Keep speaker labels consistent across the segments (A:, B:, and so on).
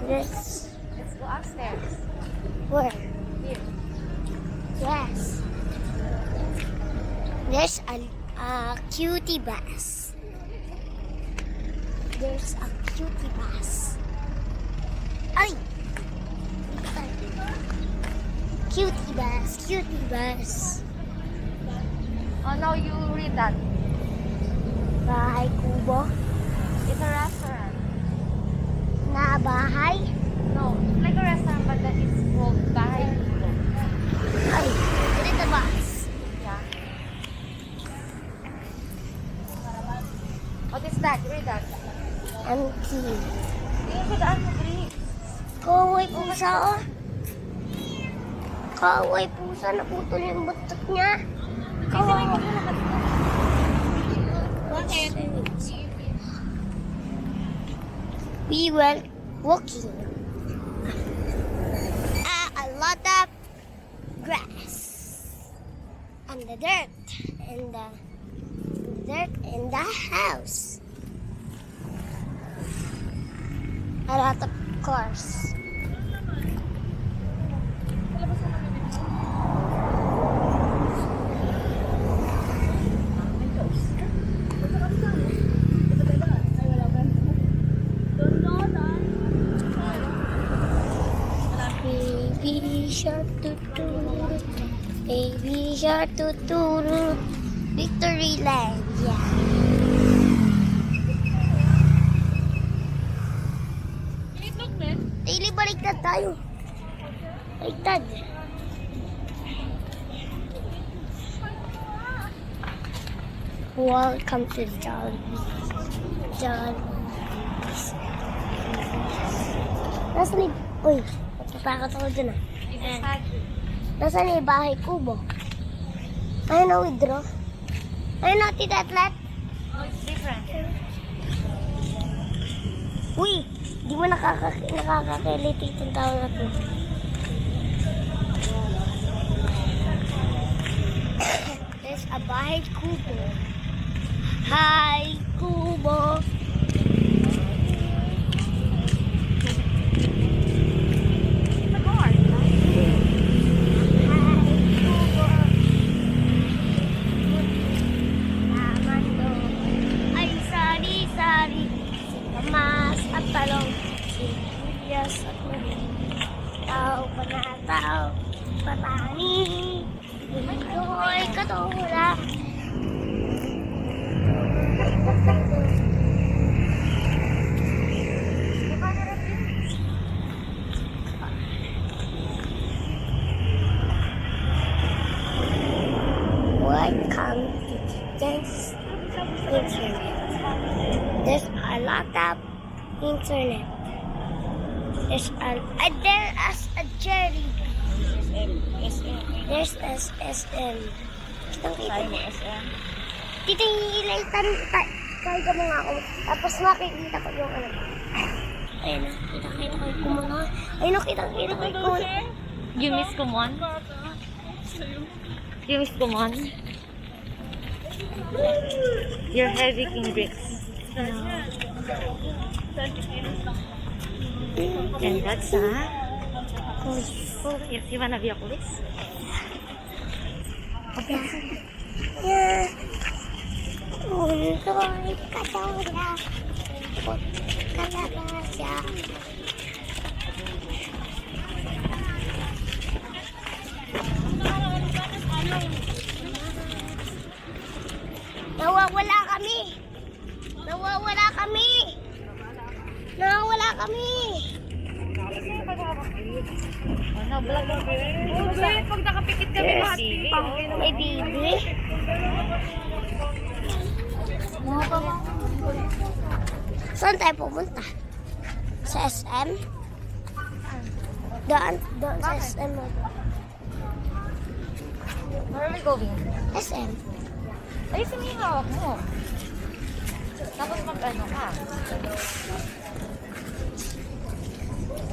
A: This.
B: Let's go upstairs.
A: Where?
B: Here.
A: Yes. There's a cutie bass. There's a cutie bass. Ay! Cutie bass, cutie bass.
B: Oh, now you read that.
A: Bahay kubo.
B: It's a restaurant.
A: Na bahay.
B: No, it's like a restaurant, but that is called Bahay Kubo.
A: Ay, put in the box.
B: Yeah. What is that? Read that.
A: Empty.
B: Tingin ko daan mo, Dri.
A: Kaway pusa, oh. Kaway pusa, naputol yung butot niya. Kaway. We went walking. A lot of grass. And the dirt. And the dirt in the house. A lot of cars. Baby shark tuturu, baby shark tuturu, Victory Land, yeah. Daily baliktad tayo. Baliktad. Welcome to John. Nasaan yung... Uy, natatakot ako dun ah. Nasaan yung bahay kubo? Ayun na withdraw. Ayun na titatlat.
B: No, it's different.
A: Uy, di mo nakakakilit itong tao na to. There's a bahay kubo. Hi, kubo. Talong, sibuyas at mali. Tao, panataw, patani. Ito'y katula. Welcome to this internet. There's a lot of internet. There's a cherry. There's SSM. Dito yung ilay kaya ka mga ako. Tapos makikita ko yung ano. Ayun na, kita ko yung kumuna. Ayun na, kita ko yung kumuna.
B: You miss Kumon? You miss Kumon? Your heavy king bricks. And that's yes, you wanna be a police?
A: Yeah. Unto'y katula. Kalabasa. Nawawala kami. Nawawala kami. Nawawala kami.
B: Ano, vlog mo? Pag nakapikit kami lahat.
A: May bibi. Saan tayo pumunta? Sa SM? Doon sa SM.
B: Where are we going?
A: SM.
B: Ay, sinihawak mo. Tapos mag-ano ka.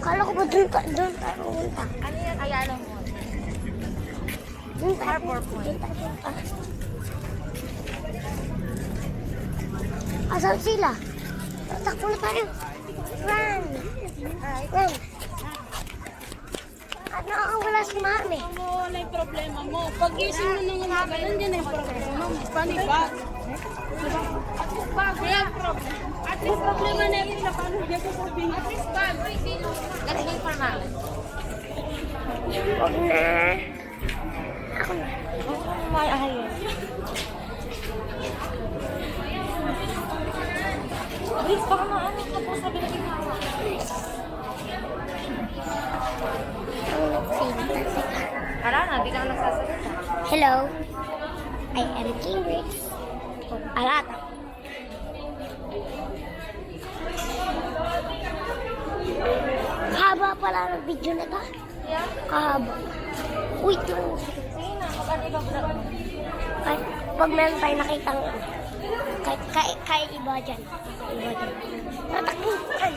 A: Kala ko ba doon tayo pumunta?
B: Ano yan? Ayala mo.
A: Doon tayo
B: Harbor Point.
A: pumunta. Asan sila? Takbo na tayo. Run!
B: Alright.
A: Run! kami.
B: Ano wala yung problema mo? Pag-ising mo nang umaga, nandiyan na yung problema mo. Panibag. Bag, kaya problem. At least problema na yun na paano dito sabihin. At least bag. Ganun pa namin.
A: Huwag na. Ako na.
B: May ahayin. Please, baka maano ka po sabi ng ikawa.
A: Ang nagsalita.
B: Ara na, di ka na nagsasalita.
A: Hello. I am King Rex. Alata. Kahaba pala ng video na to.
B: Yeah?
A: Kahaba. Uy, ito.
B: Sige na, mag-ibag na.
A: Kahit pag meron tayo nakitang kahit iba dyan. Iba dyan. Natakbuhan.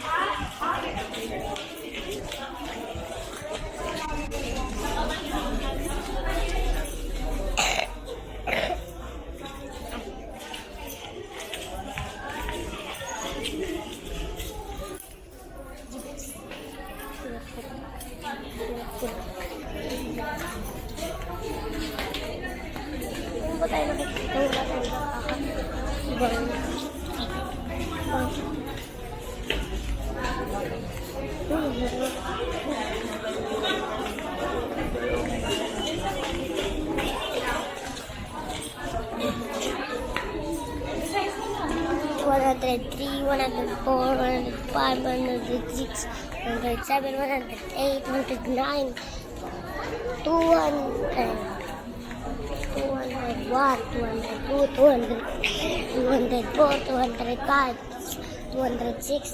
A: Kung ba tayo nakikita, wala tayo ibang One 103, 104, 105, 106, 107, 108, 109, 200, 201, 202, 204, 205, 206,